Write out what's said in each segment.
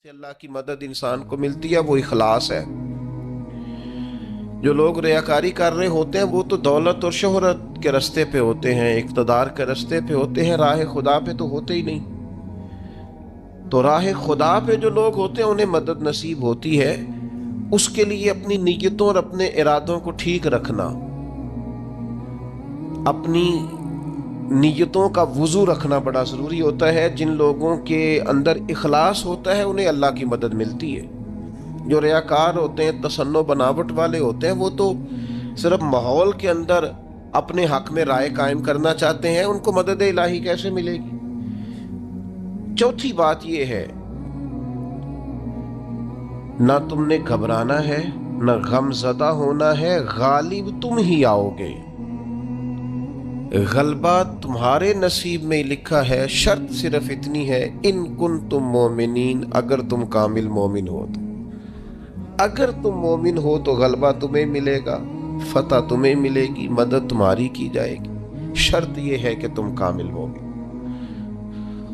سے اللہ کی مدد انسان کو ملتی ہے وہ اخلاص ہے۔ جو لوگ ریاکاری کر رہے ہوتے ہیں وہ تو دولت اور شہرت کے راستے پہ ہوتے ہیں، اقتدار کے راستے پہ ہوتے ہیں، راہ خدا پہ تو ہوتے ہی نہیں۔ تو راہ خدا پہ جو لوگ ہوتے ہیں انہیں مدد نصیب ہوتی ہے، اس کے لیے اپنی نیتوں اور اپنے ارادوں کو ٹھیک رکھنا، اپنی نیتوں کا وضو رکھنا بڑا ضروری ہوتا ہے۔ جن لوگوں کے اندر اخلاص ہوتا ہے انہیں اللہ کی مدد ملتی ہے۔ جو ریاکار ہوتے ہیں، تصنع بناوٹ والے ہوتے ہیں، وہ تو صرف ماحول کے اندر اپنے حق میں رائے قائم کرنا چاہتے ہیں، ان کو مدد الہی کیسے ملے گی؟ چوتھی بات یہ ہے، نہ تم نے گھبرانا ہے، نہ غم زدہ ہونا ہے، غالب تم ہی آؤ گے۔ غلبہ تمہارے نصیب میں لکھا ہے، شرط صرف اتنی ہے، ان کنتم مومنین، اگر تم کامل مومن ہو تو۔ اگر تم مومن ہو تو غلبہ تمہیں ملے گا، فتح تمہیں ملے گی، مدد تمہاری کی جائے گی، شرط یہ ہے کہ تم کامل مومن۔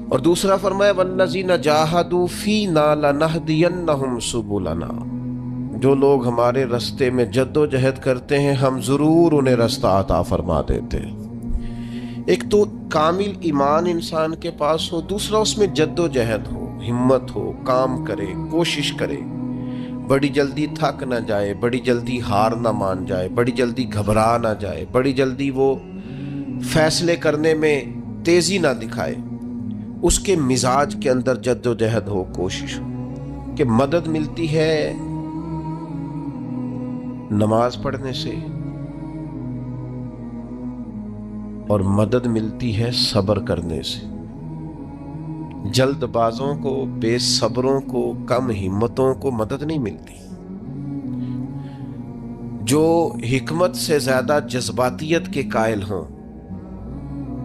اور دوسرا فرمایا والذین جاہدوا فینا لنہدینہم سبلنا، جو لوگ ہمارے راستے میں جد و جہد کرتے ہیں ہم ضرور انہیں رستہ عطا فرما دیتے ہیں۔ ایک تو کامل ایمان انسان کے پاس ہو، دوسرا اس میں جد و جہد ہو، ہمت ہو، کام کرے، کوشش کرے، بڑی جلدی تھک نہ جائے، بڑی جلدی ہار نہ مان جائے، بڑی جلدی گھبرا نہ جائے، بڑی جلدی وہ فیصلے کرنے میں تیزی نہ دکھائے، اس کے مزاج کے اندر جد و جہد ہو، کوشش ہو۔ کہ مدد ملتی ہے نماز پڑھنے سے، اور مدد ملتی ہے صبر کرنے سے۔ جلد بازوں کو، بے صبروں کو، کم ہمتوں کو مدد نہیں ملتی۔ جو حکمت سے زیادہ جذباتیت کے قائل ہوں،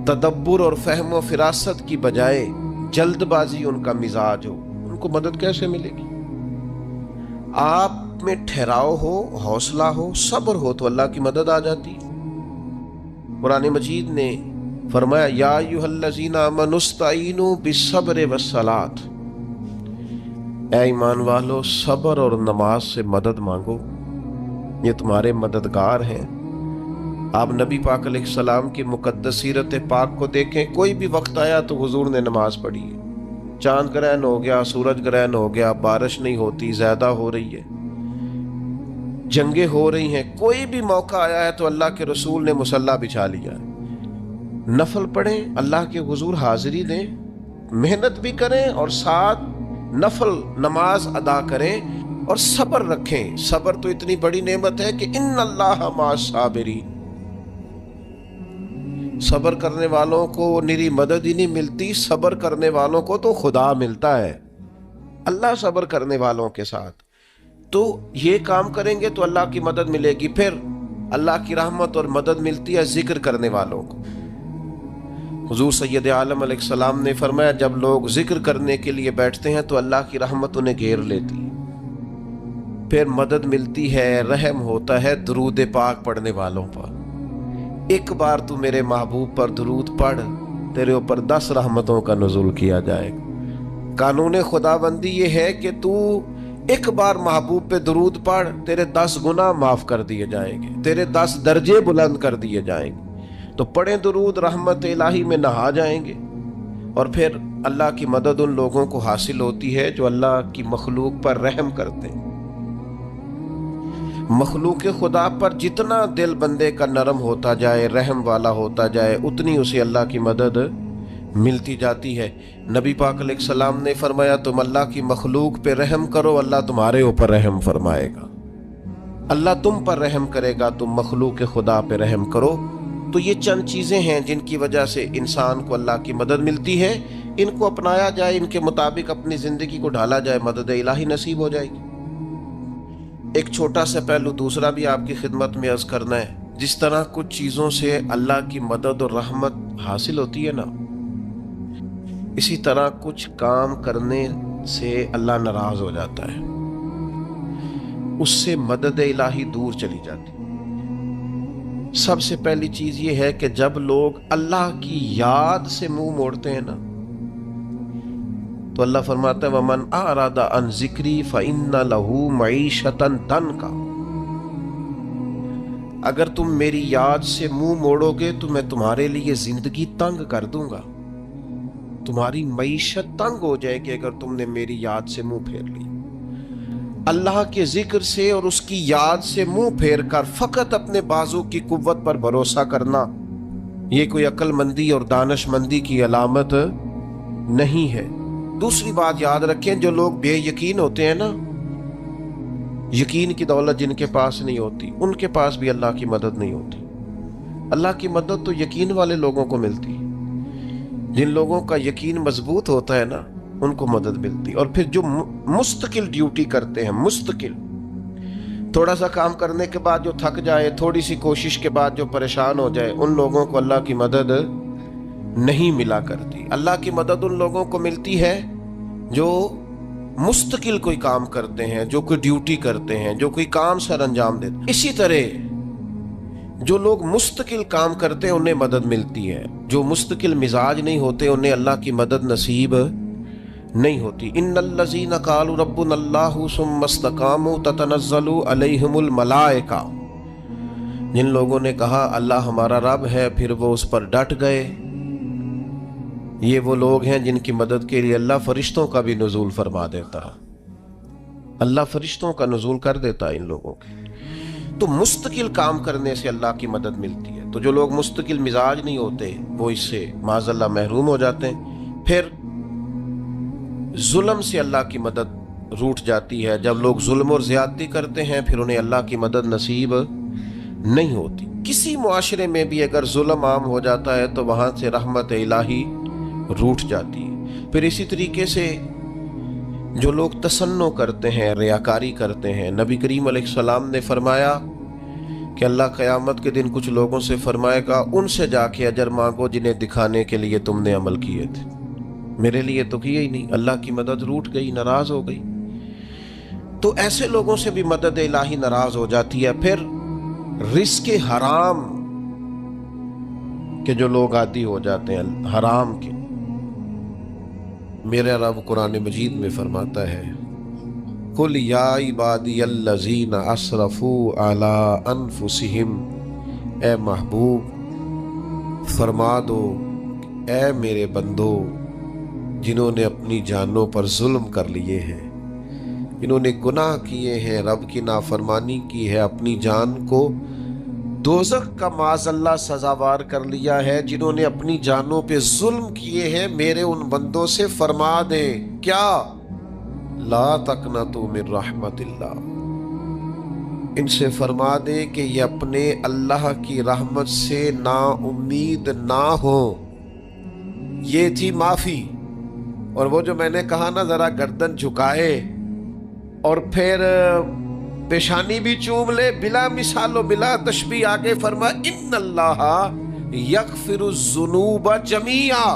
تدبر اور فہم و فراست کی بجائے جلد بازی ان کا مزاج ہو، ان کو مدد کیسے ملے گی؟ آپ میں ٹھہراؤ ہو، حوصلہ ہو، صبر ہو تو اللہ کی مدد آ جاتی ہے۔ قرآن مجید نے فرمایا یا ایھا الذین آمنوا استعینوا بالصبر والصلاۃ، اے ایمان والو صبر اور نماز سے مدد مانگو، یہ تمہارے مددگار ہیں۔ آپ نبی پاک علیہ السلام کی مقدس سیرت پاک کو دیکھیں، کوئی بھی وقت آیا تو حضور نے نماز پڑھی ہے۔ چاند گرہن ہو گیا، سورج گرہن ہو گیا، بارش نہیں ہوتی، زیادہ ہو رہی ہے، جنگیں ہو رہی ہیں، کوئی بھی موقع آیا ہے تو اللہ کے رسول نے مصلی بچھا لیا ہے۔ نفل پڑھیں، اللہ کے حضور حاضری دیں، محنت بھی کریں اور ساتھ نفل نماز ادا کریں اور صبر رکھیں۔ صبر تو اتنی بڑی نعمت ہے کہ ان اللہ مع الصابرین، صبر کرنے والوں کو نری مدد ہی نہیں ملتی، صبر کرنے والوں کو تو خدا ملتا ہے، اللہ صبر کرنے والوں کے ساتھ۔ تو یہ کام کریں گے تو اللہ کی مدد ملے گی۔ پھر اللہ کی رحمت اور مدد ملتی ہے ذکر کرنے والوں کو۔ حضور سید عالم علیہ السلام نے فرمایا جب لوگ ذکر کرنے کے لیے بیٹھتے ہیں تو اللہ کی رحمت انہیں گھیر لیتی ہے، پھر مدد ملتی ہے، رحم ہوتا ہے درود پاک پڑھنے والوں پر۔ ایک بار تو میرے محبوب پر درود پڑھ، تیرے اوپر 10 رحمتوں کا نزول کیا جائے گا۔ قانون خداوندی یہ ہے کہ تو ایک بار محبوب پہ درود پڑھ، تیرے 10 گناہ معاف کر دیے جائیں گے، تیرے 10 درجے بلند کر دیے جائیں گے۔ تو پڑھیں درود، رحمت الہی میں نہا جائیں گے، اور پھر اللہ کی مدد ان لوگوں کو حاصل ہوتی ہے جو اللہ کی مخلوق پر رحم کرتے ہیں۔ مخلوق خدا پر جتنا دل بندے کا نرم ہوتا جائے، رحم والا ہوتا جائے، اتنی اسے اللہ کی مدد ملتی جاتی ہے۔ نبی پاک علیہ السلام نے فرمایا تم اللہ کی مخلوق پہ رحم کرو، اللہ تمہارے اوپر رحم فرمائے گا۔ اللہ تم پر رحم کرے گا، تم مخلوق خدا پہ رحم کرو۔ تو یہ چند چیزیں ہیں جن کی وجہ سے انسان کو اللہ کی مدد ملتی ہے، ان کو اپنایا جائے، ان کے مطابق اپنی زندگی کو ڈھالا جائے، مدد الہی نصیب ہو جائے گی۔ ایک چھوٹا سا پہلو دوسرا بھی آپ کی خدمت میں عرض کرنا ہے۔ جس طرح کچھ چیزوں سے اللہ کی مدد اور رحمت حاصل ہوتی ہے نا، اسی طرح کچھ کام کرنے سے اللہ ناراض ہو جاتا ہے، اس سے مدد الہی دور چلی جاتی۔ سب سے پہلی چیز یہ ہے کہ جب لوگ اللہ کی یاد سے منہ موڑتے ہیں نا، تو اللہ فرماتا ہے وَمَنْ أَعْرَضَ عَنْ ذِكْرِي فَإِنَّ لَهُ مَعِيشَةً ضَنْكًا، اگر تم میری یاد سے منہ موڑو گے تو میں تمہارے لیے زندگی تنگ کر دوں گا، تمہاری معیشت تنگ ہو جائے گی اگر تم نے میری یاد سے منہ پھیر لی۔ اللہ کے ذکر سے اور اس کی یاد سے منہ پھیر کر فقط اپنے بازو کی قوت پر بھروسہ کرنا، یہ کوئی عقل مندی اور دانش مندی کی علامت نہیں ہے۔ دوسری بات یاد رکھیں، جو لوگ بے یقین ہوتے ہیں نا، یقین کی دولت جن کے پاس نہیں ہوتی، ان کے پاس بھی اللہ کی مدد نہیں ہوتی۔ اللہ کی مدد تو یقین والے لوگوں کو ملتی ہے، جن لوگوں کا یقین مضبوط ہوتا ہے نا ان کو مدد ملتی۔ اور پھر جو مستقل ڈیوٹی کرتے ہیں، مستقل تھوڑا سا کام کرنے کے بعد جو تھک جائے، تھوڑی سی کوشش کے بعد جو پریشان ہو جائے، ان لوگوں کو اللہ کی مدد نہیں ملا کرتی۔ اللہ کی مدد ان لوگوں کو ملتی ہے جو مستقل کوئی کام کرتے ہیں، جو کوئی ڈیوٹی کرتے ہیں، جو کوئی کام سر انجام دیتے ہیں۔ اسی طرح جو لوگ مستقل کام کرتے ہیں انہیں مدد ملتی ہے، جو مستقل مزاج نہیں ہوتے انہیں اللہ کی مدد نصیب نہیں ہوتی۔ ان الذین قالوا ربنا اللہ ثم استقاموا تتنزل علیہم الملائکہ، جن لوگوں نے کہا اللہ ہمارا رب ہے پھر وہ اس پر ڈٹ گئے، یہ وہ لوگ ہیں جن کی مدد کے لیے اللہ فرشتوں کا بھی نزول فرما دیتا ہے، اللہ فرشتوں کا نزول کر دیتا ہے ان لوگوں کے۔ تو مستقل کام کرنے سے اللہ کی مدد ملتی ہے۔ تو جو لوگ مستقل مزاج نہیں ہوتے وہ اس سے معاذ اللہ محروم ہو جاتے ہیں۔ پھر ظلم سے اللہ کی مدد روٹ جاتی ہے، جب لوگ ظلم اور زیادتی کرتے ہیں پھر انہیں اللہ کی مدد نصیب نہیں ہوتی۔ کسی معاشرے میں بھی اگر ظلم عام ہو جاتا ہے تو وہاں سے رحمت الہی روٹ جاتی ہے۔ پھر اسی طریقے سے جو لوگ تصنع کرتے ہیں، ریاکاری کرتے ہیں، نبی کریم علیہ السلام نے فرمایا کہ اللہ قیامت کے دن کچھ لوگوں سے فرمائے گا ان سے جا کے اجر مانگو جنہیں دکھانے کے لیے تم نے عمل کیے تھے، میرے لیے تو کیے ہی نہیں، اللہ کی مدد روٹ گئی، ناراض ہو گئی۔ تو ایسے لوگوں سے بھی مدد الہی ناراض ہو جاتی ہے۔ پھر رزق حرام کے جو لوگ عادی ہو جاتے ہیں حرام کے، میرا رب قرآن مجید میں فرماتا ہے قُلْ يَا عِبَادِيَ الَّذِينَ أَسْرَفُوا عَلَىٰ أَنفُسِهِمْ، اے محبوب فرما دو اے میرے بندو جنہوں نے اپنی جانوں پر ظلم کر لیے ہیں، جنہوں نے گناہ کیے ہیں، رب کی نافرمانی کی ہے، اپنی جان کو دوزخ کا معاذ اللہ سزاوار کر لیا ہے، جنہوں نے اپنی جانوں پہ ظلم کیے ہیں، میرے ان بندوں سے فرما دیں کیا لا تقنطوا من رحمت اللہ، ان سے فرما دیں کہ یہ اپنے اللہ کی رحمت سے نا امید نہ ہو۔ یہ تھی معافی۔ اور وہ جو میں نے کہا نا ذرا گردن جھکائے اور پھر پیشانی بھی چوم لے، بلا مثال و بلا تشبیہ آگے فرما ان اللہ یغفر الذنوب جمیعا،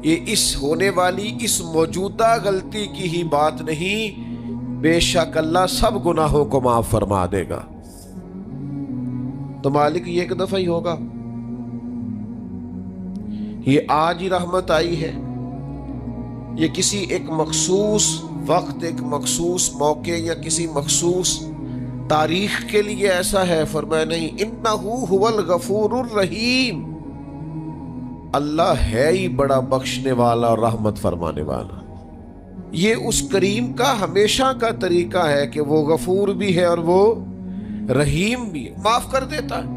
یہ اس ہونے والی اس موجودہ غلطی کی ہی بات نہیں، بے شک اللہ سب گناہوں کو معاف فرما دے گا۔ تو مالک یہ ایک دفعہ ہی ہوگا، یہ آج ہی رحمت آئی ہے، یہ کسی ایک مخصوص وقت، ایک مخصوص موقع یا کسی مخصوص تاریخ کے لیے ایسا ہے؟ فرمایا نہیں، انہو هو الغفور الرحیم، اللہ ہے ہی بڑا بخشنے والا اور رحمت فرمانے والا۔ یہ اس کریم کا ہمیشہ کا طریقہ ہے کہ وہ غفور بھی ہے اور وہ رحیم بھی ہے، معاف کر دیتا ہے۔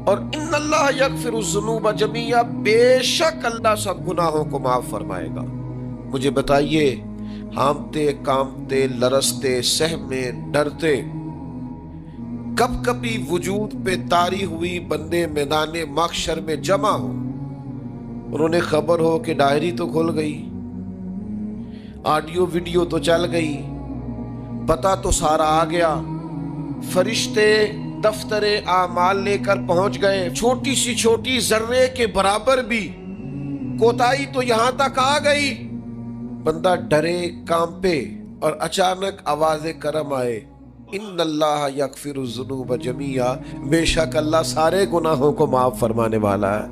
اور ان اللہ یغفر الذنوب جمیعا، بے شک اللہ سب گناہوں کو معاف فرمائے گا۔ مجھے بتائیے، ہانپتے کانپتے لرزتے سہمے ڈرتے کب کبھی وجود پہ طاری ہوئی بندے میدان محشر میں جمع ہو اور انہیں خبر ہو کہ ڈائری تو کھل گئی، آڈیو ویڈیو تو چل گئی، پتہ تو سارا آ گیا، فرشتے دفتر اعمال لے کر پہنچ گئے، چھوٹی سی چھوٹی ذرے کے برابر بھی کوتاہی تو یہاں تک آ گئی، بندہ ڈرے کانپے اور اچانک آواز کرم آئے، ان اللہ یغفر الذنوب جمیعا، بے شک اللہ سارے گناہوں کو معاف فرمانے والا ہے۔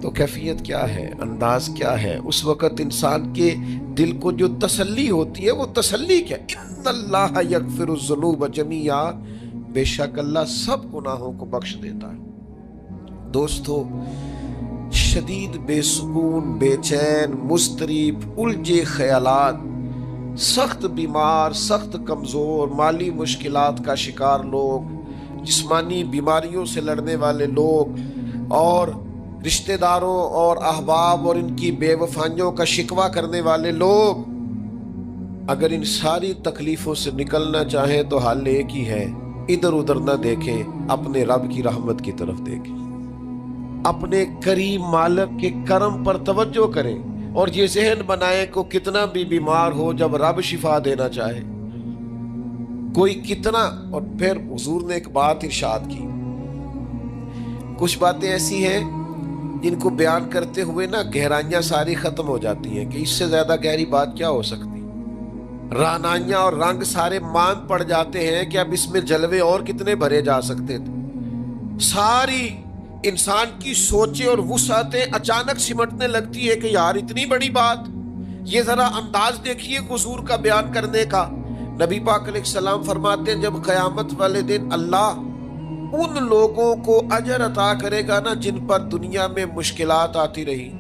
تو کیفیت کیا ہے، انداز کیا ہے؟ اس وقت انسان کے دل کو جو تسلی ہوتی ہے وہ تسلی کیا؟ ان اللہ یغفر الذنوب جمیعا، بے شک اللہ سب گناہوں کو بخش دیتا ہے۔ دوستو، شدید بے سکون، بے چین، مضطرب، الجھے خیالات، سخت بیمار، سخت کمزور، مالی مشکلات کا شکار لوگ، جسمانی بیماریوں سے لڑنے والے لوگ، اور رشتہ داروں اور احباب اور ان کی بے وفائیوں کا شکوہ کرنے والے لوگ، اگر ان ساری تکلیفوں سے نکلنا چاہیں تو حل ایک ہی ہے، ادھر ادھر نہ دیکھیں، اپنے رب کی رحمت کی طرف دیکھیں، اپنے کریم مالک کے کرم پر توجہ کریں، اور یہ ذہن بنائیں کہ کتنا بھی بیمار ہو، جب رب شفا دینا چاہے کوئی کتنا۔ اور پھر حضور نے ایک بات ارشاد کی، کچھ باتیں ایسی ہیں جن کو بیان کرتے ہوئے نا گہرائیاں ساری ختم ہو جاتی ہیں کہ اس سے زیادہ گہری بات کیا ہو سکتی، رعنائیاں اور رنگ سارے مان پڑ جاتے ہیں کہ اب اس میں جلوے اور کتنے بھرے جا سکتے تھے۔ ساری انسان کی سوچیں اور وسعتیں اچانک سمٹنے لگتی ہے کہ یار اتنی بڑی بات، یہ ذرا انداز دیکھیے حضور کا بیان کرنے کا۔ نبی پاک علیہ السلام فرماتے ہیں جب قیامت والے دن اللہ ان لوگوں کو اجر عطا کرے گا نا جن پر دنیا میں مشکلات آتی رہی،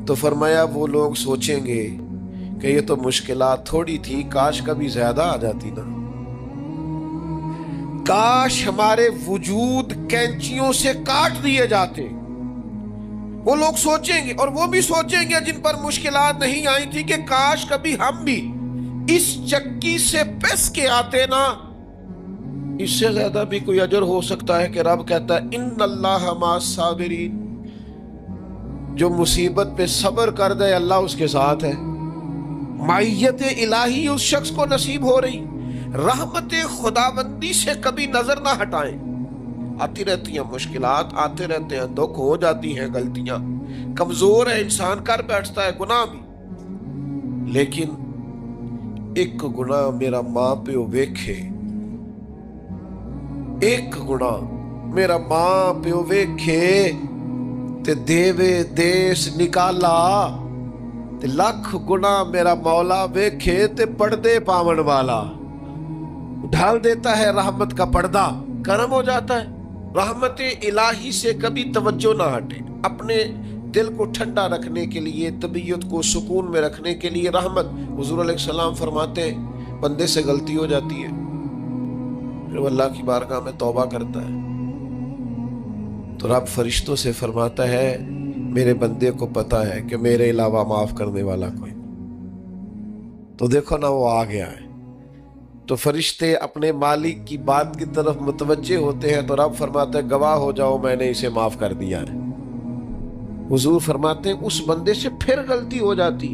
تو فرمایا وہ لوگ سوچیں گے کہ یہ تو مشکلات تھوڑی تھی، کاش کبھی زیادہ آ جاتی نا، کاش ہمارے وجود کینچیوں سے کاٹ دیے جاتے۔ وہ لوگ سوچیں گے، اور وہ بھی سوچیں گے جن پر مشکلات نہیں آئی تھی کہ کاش کبھی ہم بھی اس چکی سے پس کے آتے نا۔ اس سے زیادہ بھی کوئی اجر ہو سکتا ہے کہ رب کہتا ہے ان اللہ مع الصابرین، جو مصیبت پہ صبر کر دے اللہ اس کے ساتھ ہے۔ معیت الہی اس شخص کو نصیب ہو رہی، رحمت خداوندی سے کبھی نظر نہ ہٹائیں۔ آتی رہتی ہیں مشکلات، آتے رہتے ہیں دکھ، ہو جاتی ہیں غلطیاں، کمزور ہے انسان، کر بیٹھتا ہے گناہ بھی، لیکن ایک گناہ میرا ماں پیو ویکھے، ایک گناہ میرا ماں پیو ویکھے تے دیوے دیس نکالا، تے لاکھ گناہ میرا مولا ویکھے تے پردے پاون والا، ڈھال دیتا ہے رحمت کا پردہ، کرم ہو جاتا ہے۔ رحمت الہی سے کبھی توجہ نہ ہٹے، اپنے دل کو ٹھنڈا رکھنے کے لیے، طبیعت کو سکون میں رکھنے کے لیے رحمت۔ حضور علیہ السلام فرماتے ہیں بندے سے غلطی ہو جاتی ہے، پھر وہ اللہ کی بارگاہ میں توبہ کرتا ہے تو رب فرشتوں سے فرماتا ہے میرے بندے کو پتا ہے کہ میرے علاوہ معاف کرنے والا کوئی، تو دیکھو نا وہ آ گیا ہے، تو فرشتے اپنے مالک کی بات کی طرف متوجہ ہوتے ہیں تو رب فرماتا ہے گواہ ہو جاؤ میں نے اسے معاف کر دیا ہے۔ حضور فرماتے ہیں اس بندے سے پھر غلطی ہو جاتی،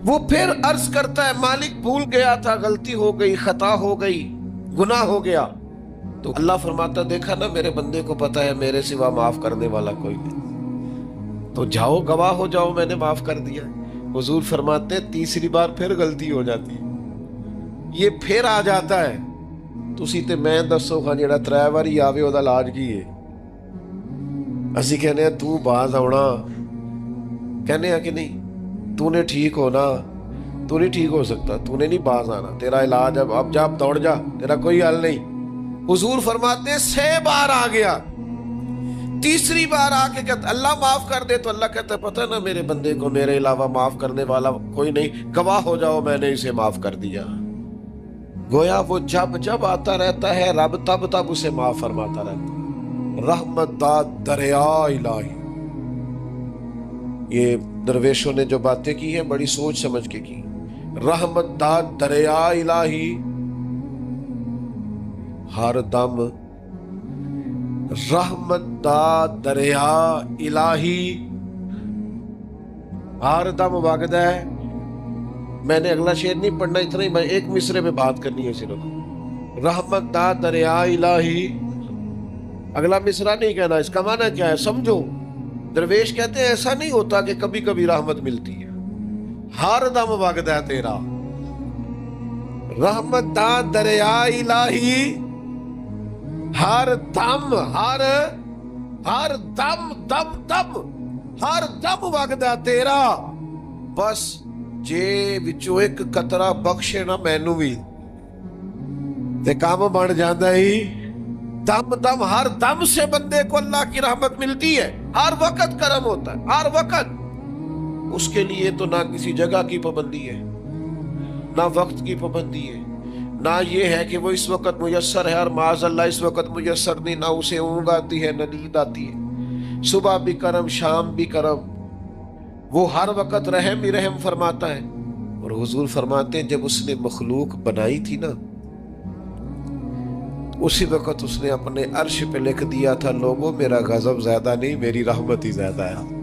وہ پھر عرض کرتا ہے مالک بھول گیا تھا، غلطی ہو گئی، خطا ہو گئی، گناہ ہو گیا، تو اللہ فرماتا دیکھا نا میرے بندے کو پتا ہے میرے سوا معاف کرنے والا کوئی نہیں، تو جاؤ گواہ ہو جاؤ میں نے معاف کر دیا۔ حضور فرماتے تیسری بار پھر غلطی ہو جاتی، یہ پھر آ جاتا ہے، تسی تے میں دسو خان جڑا 3 واری آوے او دا علاج کی ہے؟ اسی کہنے ہیں تو باز آنا، کہنے ہیں کہ نہیں تو نے ٹھیک ہونا، تو نہیں ٹھیک ہو سکتا، تو نے نہیں باز آنا، تیرا علاج اب جا دوڑ جا، تیرا کوئی حل نہیں۔ حضور فرماتے ہیں 6 بار آ گیا، تیسری بار آ کے کہتا اللہ معاف کر دے، تو اللہ کہتا ہے پتہ نا میرے بندے کو میرے علاوہ معاف کرنے والا کوئی نہیں، گواہ ہو جاؤ میں نے اسے معاف کر دیا۔ گویا وہ جب جب آتا رہتا ہے رب تب تب اسے معاف فرماتا رہتا ہے۔ رحمت داد دریا الہی، یہ درویشوں نے جو باتیں کی ہیں بڑی سوچ سمجھ کے کی۔ رحمت داد دریا الہی، ہر دم رحمت دا دریا الہی، ہر دم وگدا ہے۔ میں نے اگلا شعر نہیں پڑھنا، اتنا ہی میں ایک مصرے میں بات کرنی ہے صرف، رحمت دا دریا الہی، اگلا مصرع نہیں کہنا۔ اس کا معنی کیا ہے سمجھو، درویش کہتے ہیں ایسا نہیں ہوتا کہ کبھی کبھی رحمت ملتی ہے، ہر دم وگدا ہے تیرا، رحمت دا دریا الہی، ہر دم ہر دم دم دم ہر دم وگدا تیرا، بس جے وچوں ایک قطرہ بخشے نا مینوں وی تے کام بن جاندا ہی۔ دم دم ہر دم سے بندے کو اللہ کی رحمت ملتی ہے، ہر وقت کرم ہوتا ہے، ہر وقت۔ اس کے لیے تو نہ کسی جگہ کی پابندی ہے، نہ وقت کی پابندی ہے، نہ یہ ہے کہ وہ اس وقت میسر ہے اور معاذ اللہ اس وقت میسر نہیں، نہ اسے اونگ آتی ہے نہ نیند آتی ہے۔ صبح بھی کرم، شام بھی کرم، وہ ہر وقت رحم ہی رحم فرماتا ہے۔ اور حضور فرماتے ہیں جب اس نے مخلوق بنائی تھی نا، اسی وقت اس نے اپنے عرش پہ لکھ دیا تھا، لوگوں میرا غضب زیادہ نہیں، میری رحمت ہی زیادہ ہے۔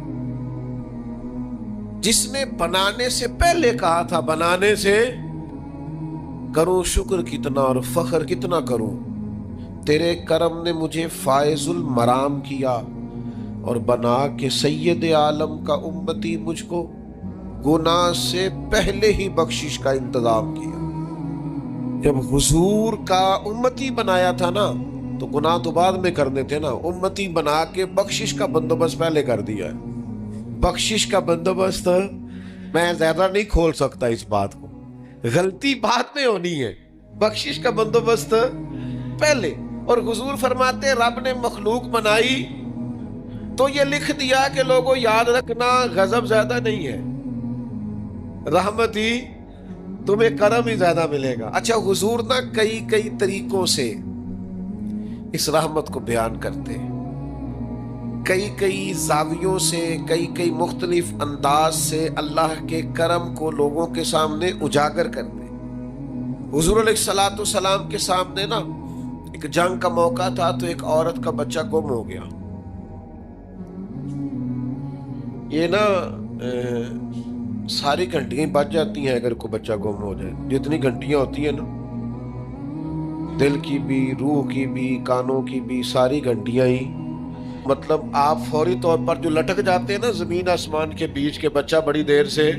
جس نے بنانے سے پہلے کہا تھا، بنانے سے کروں شکر کتنا اور فخر کتنا کروں، تیرے کرم نے مجھے فائز المرام کیا اور بنا کے سید عالم کا امتی مجھ کو گناہ سے پہلے ہی بخشش کا انتظام کیا۔ جب حضور کا امتی بنایا تھا نا تو گناہ تو بعد میں کرنے تھے نا، امتی بنا کے بخشش کا بندوبست پہلے کر دیا ہے۔ بخشش کا بندوبست میں زیادہ نہیں کھول سکتا اس بات کو، غلطی بعد میں ہونی ہے، بخشش کا بندوبست پہلے۔ اور حضور فرماتے رب نے مخلوق بنائی تو یہ لکھ دیا کہ لوگوں یاد رکھنا غضب زیادہ نہیں ہے، رحمت ہی، تمہیں کرم ہی زیادہ ملے گا۔ اچھا حضور نا کئی طریقوں سے اس رحمت کو بیان کرتے ہیں، کئی زاویوں سے، کئی مختلف انداز سے اللہ کے کرم کو لوگوں کے سامنے اجاگر کرتے ہیں۔ حضور علیہ الصلوۃ والسلام کے سامنے نا ایک جنگ کا موقع تھا تو ایک عورت کا بچہ گم ہو گیا۔ یہ نا ساری گھنٹیاں بج جاتی ہیں اگر کوئی بچہ گم ہو جائے، جتنی گھنٹیاں ہوتی ہیں نا، دل کی بھی، روح کی بھی، کانوں کی بھی، ساری گھنٹیاں ہی، مطلب آپ فوری طور پر جو لٹک جاتے ہیں نا زمین آسمان کے بیچ کے، بچہ بڑی دیر سے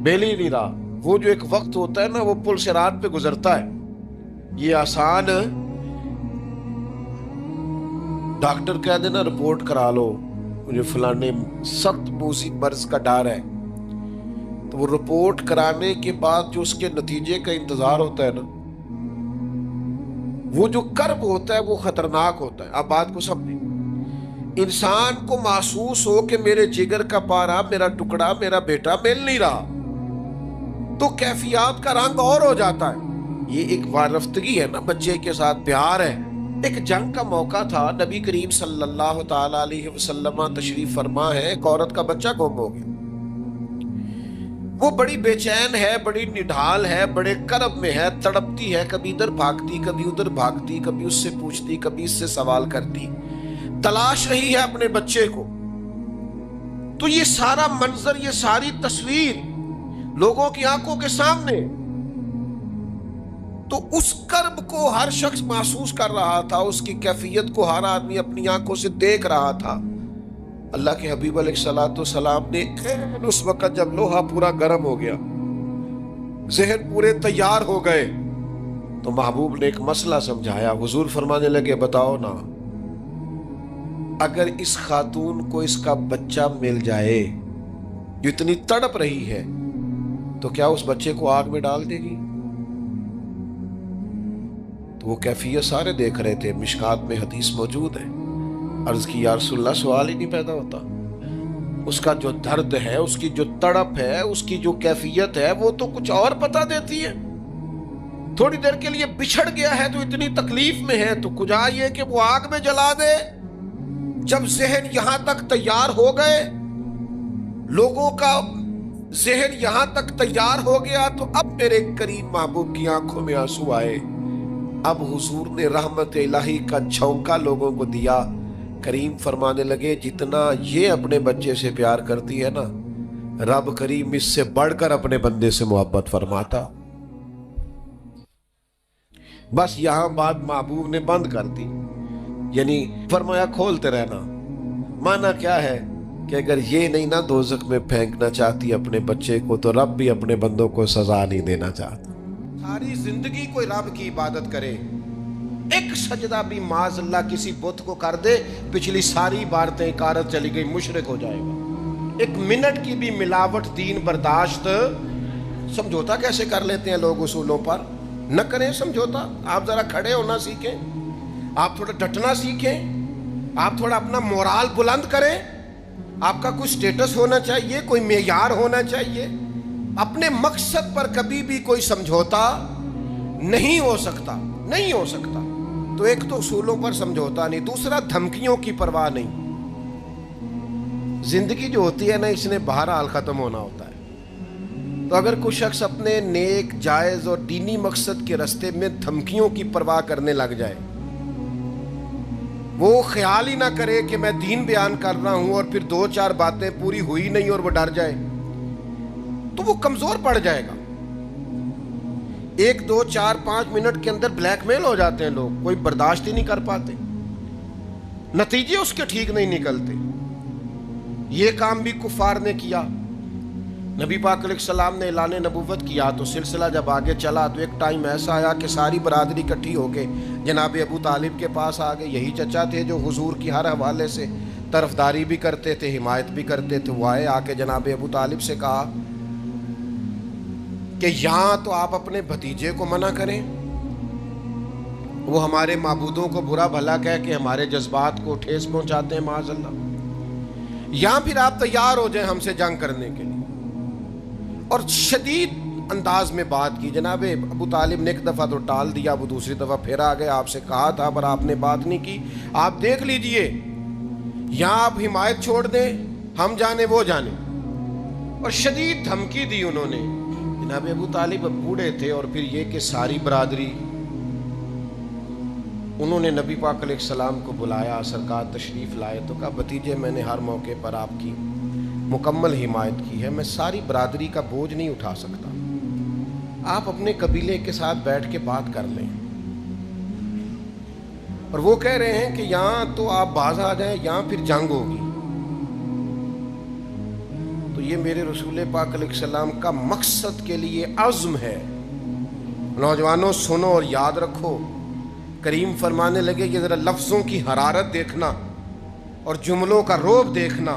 بیل ہی نہیں رہا، وہ جو ایک وقت ہوتا ہے نا وہ پل صراط پہ گزرتا ہے۔ یہ آسان ڈاکٹر کہہ دینا رپورٹ کرا لو مجھے فلانے سخت موذی مرض کا ڈر ہے، تو وہ رپورٹ کرانے کے بعد جو اس کے نتیجے کا انتظار ہوتا ہے نا، وہ جو کرب ہوتا ہے وہ خطرناک ہوتا ہے۔ آپ بات کو سمجھیں، انسان کو محسوس ہو کہ میرے جگر کا پارا، میرا ٹکڑا، میرا بیٹا مل نہیں رہا، تو کیفیات کا رنگ اور ہو جاتا ہے۔ یہ ایک وارفتگی ہے نا، بچے کے ساتھ پیار ہے۔ ایک جنگ کا موقع تھا، نبی کریم صلی اللہ تعالی علیہ وسلم تشریف فرما ہے، ایک عورت کا بچہ گم ہو گیا۔ وہ بڑی بے چین ہے، بڑی نڈھال ہے، بڑے کرب میں ہے، تڑپتی ہے، کبھی ادھر بھاگتی، کبھی ادھر بھاگتی، کبھی اس سے پوچھتی، کبھی اس سے سوال کرتی، تلاش رہی ہے اپنے بچے کو۔ تو یہ سارا منظر، یہ ساری تصویر لوگوں کی آنکھوں کے سامنے، تو اس کرب کو ہر شخص محسوس کر رہا تھا، اس کی کیفیت کو ہر آدمی اپنی آنکھوں سے دیکھ رہا تھا۔ اللہ کے حبیب علیہ الصلوۃ والسلام نے اس وقت جب لوہا پورا گرم ہو گیا، ذہن پورے تیار ہو گئے، تو محبوب نے ایک مسئلہ سمجھایا۔ حضور فرمانے لگے بتاؤ نا، اگر اس خاتون کو اس کا بچہ مل جائے جو اتنی تڑپ رہی ہے، تو کیا اس بچے کو آگ میں ڈال دے گی؟ تو وہ کیفیت سارے دیکھ رہے تھے، مشکات میں حدیث موجود ہے۔ عرض کی یا رسول اللہ، سوال ہی نہیں پیدا ہوتا، اس کا جو درد ہے، اس کی جو تڑپ ہے، اس کی جو کیفیت ہے، وہ تو کچھ اور پتا دیتی ہے۔ تھوڑی دیر کے لیے بچھڑ گیا ہے تو اتنی تکلیف میں ہے، تو کجا یہ کہ وہ آگ میں جلا دے۔ جب ذہن یہاں تک تیار ہو گئے، لوگوں کا ذہن یہاں تک تیار ہو گیا، تو اب میرے کریم محبوب کی آنکھوں میں آنسو آئے۔ اب حضور نے رحمت الہی کا جھونکا لوگوں کو دیا۔ کریم فرمانے لگے جتنا یہ اپنے بچے سے پیار کرتی ہے نا، رب کریم اس سے بڑھ کر اپنے بندے سے محبت فرماتا۔ بس یہاں بات محبوب نے بند کر دی، یعنی فرمایا کھولتے رہنا۔ مانا کیا ہے کہ اگر یہ نہیں نا دوزخ میں پھینکنا چاہتی اپنے بچے کو، تو رب بھی اپنے بندوں کو سزا نہیں دینا چاہتا۔ ساری زندگی کوئی رب کی عبادت کرے، ایک سجدہ بھی معاذ اللہ کسی بت کو کر دے، پچھلی ساری عبادتیں اکارت چلی گئی، مشرک ہو جائے گا۔ ایک منٹ کی بھی ملاوٹ دین برداشت۔ سمجھوتا کیسے کر لیتے ہیں لوگ اصولوں پر؟ نہ کریں سمجھوتا۔ آپ ذرا کھڑے ہونا سیکھیں، آپ تھوڑا ڈٹنا سیکھیں، آپ تھوڑا اپنا مورال بلند کریں۔ آپ کا کوئی سٹیٹس ہونا چاہیے، کوئی معیار ہونا چاہیے۔ اپنے مقصد پر کبھی بھی کوئی سمجھوتا نہیں ہو سکتا، نہیں ہو سکتا۔ تو ایک تو اصولوں پر سمجھوتا نہیں، دوسرا دھمکیوں کی پرواہ نہیں۔ زندگی جو ہوتی ہے نا، اس نے بہرحال ختم ہونا ہوتا ہے۔ تو اگر کوئی شخص اپنے نیک، جائز اور دینی مقصد کے راستے میں دھمکیوں کی پرواہ کرنے لگ جائے، وہ خیال ہی نہ کرے کہ میں دین بیان کر رہا ہوں اور پھر 2-4 باتیں پوری ہوئی نہیں اور وہ ڈر جائے، تو وہ کمزور پڑ جائے گا۔ 1 2 4 5 منٹ کے اندر بلیک میل ہو جاتے ہیں لوگ، کوئی برداشت ہی نہیں کر پاتے، نتیجے اس کے ٹھیک نہیں نکلتے۔ یہ کام بھی کفار نے کیا۔ نبی پاک علیہ السلام نے اعلان نبوت کیا تو سلسلہ جب آگے چلا تو ایک ٹائم ایسا آیا کہ ساری برادری اکٹھی ہو کے جناب ابو طالب کے پاس آ گئے۔ یہی چچا تھے جو حضور کی ہر حوالے سے طرفداری بھی کرتے تھے، حمایت بھی کرتے تھے۔ وہ آئے، آ کے جناب ابو طالب سے کہا کہ یہاں تو آپ اپنے بھتیجے کو منع کریں، وہ ہمارے معبودوں کو برا بھلا کہہ کے ہمارے جذبات کو ٹھیس پہنچاتے ہیں معاذ اللہ، یہاں پھر آپ تیار ہو جائیں ہم سے جنگ کرنے کے لیے۔ اور شدید انداز میں بات کی۔ جناب ابو طالب نے ایک دفعہ تو ٹال دیا، وہ دوسری دفعہ پھر آ گئے، آپ سے کہا تھا پر آپ نے بات نہیں کی، آپ دیکھ لیجئے، یہاں آپ حمایت چھوڑ دیں، ہم جانے وہ جانے۔ اور شدید دھمکی دی انہوں نے۔ جناب ابو طالب اب بوڑھے تھے، اور پھر یہ کہ ساری برادری، انہوں نے نبی پاک علیہ السلام کو بلایا، سرکار تشریف لائے تو کہا بھتیجے میں نے ہر موقع پر آپ کی مکمل حمایت کی ہے، میں ساری برادری کا بوجھ نہیں اٹھا سکتا، آپ اپنے قبیلے کے ساتھ بیٹھ کے بات کر لیں۔ اور وہ کہہ رہے ہیں کہ یہاں تو آپ باز آ جائیں، یہاں پھر جنگ ہوگی۔ تو یہ میرے رسول پاک علیہ السلام کا مقصد کے لیے عزم ہے۔ نوجوانوں سنو اور یاد رکھو، کریم فرمانے لگے کہ ذرا لفظوں کی حرارت دیکھنا اور جملوں کا روب دیکھنا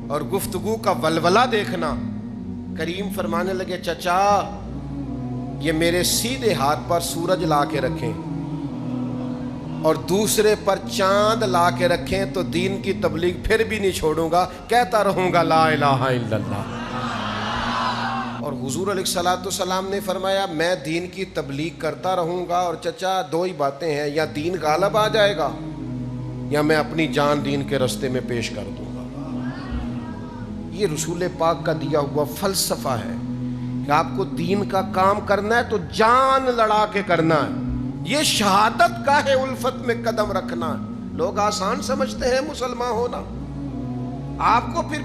اور گفتگو کا ولولہ دیکھنا۔ کریم فرمانے لگے چچا یہ میرے سیدھے ہاتھ پر سورج لا کے رکھیں اور دوسرے پر چاند لا کے رکھیں تو دین کی تبلیغ پھر بھی نہیں چھوڑوں گا، کہتا رہوں گا لا الہ الا اللہ۔ اور حضور علیہ السلام نے فرمایا میں دین کی تبلیغ کرتا رہوں گا، اور چچا 2 ہی باتیں ہیں، یا دین غالب آ جائے گا یا میں اپنی جان دین کے راستے میں پیش کر دوں گا۔ یہ رسول پاک کا دیا ہوا فلسفہ ہے کہ آپ کو دین کا کام کرنا ہے تو جان لڑا کے کرنا ہے، یہ شہادت کا ہے الفت میں قدم رکھنا ہے۔ لوگ آسان سمجھتے ہیں مسلمان ہونا، آپ کو پھر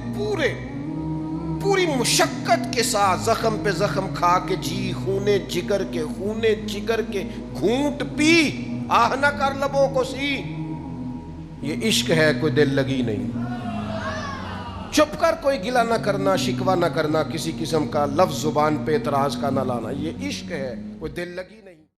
پوری مشقت کے ساتھ زخم پہ زخم کھا کے جی خونے جگر کے گھونٹ پی آہ نہ کر لبوں کو سی، یہ عشق ہے، کوئی دل لگی نہیں۔ چپ کر کوئی گلہ نہ کرنا، شکوہ نہ کرنا، کسی قسم کا لفظ زبان پہ اعتراض کا نہ لانا، یہ عشق ہے، کوئی دل لگی نہیں۔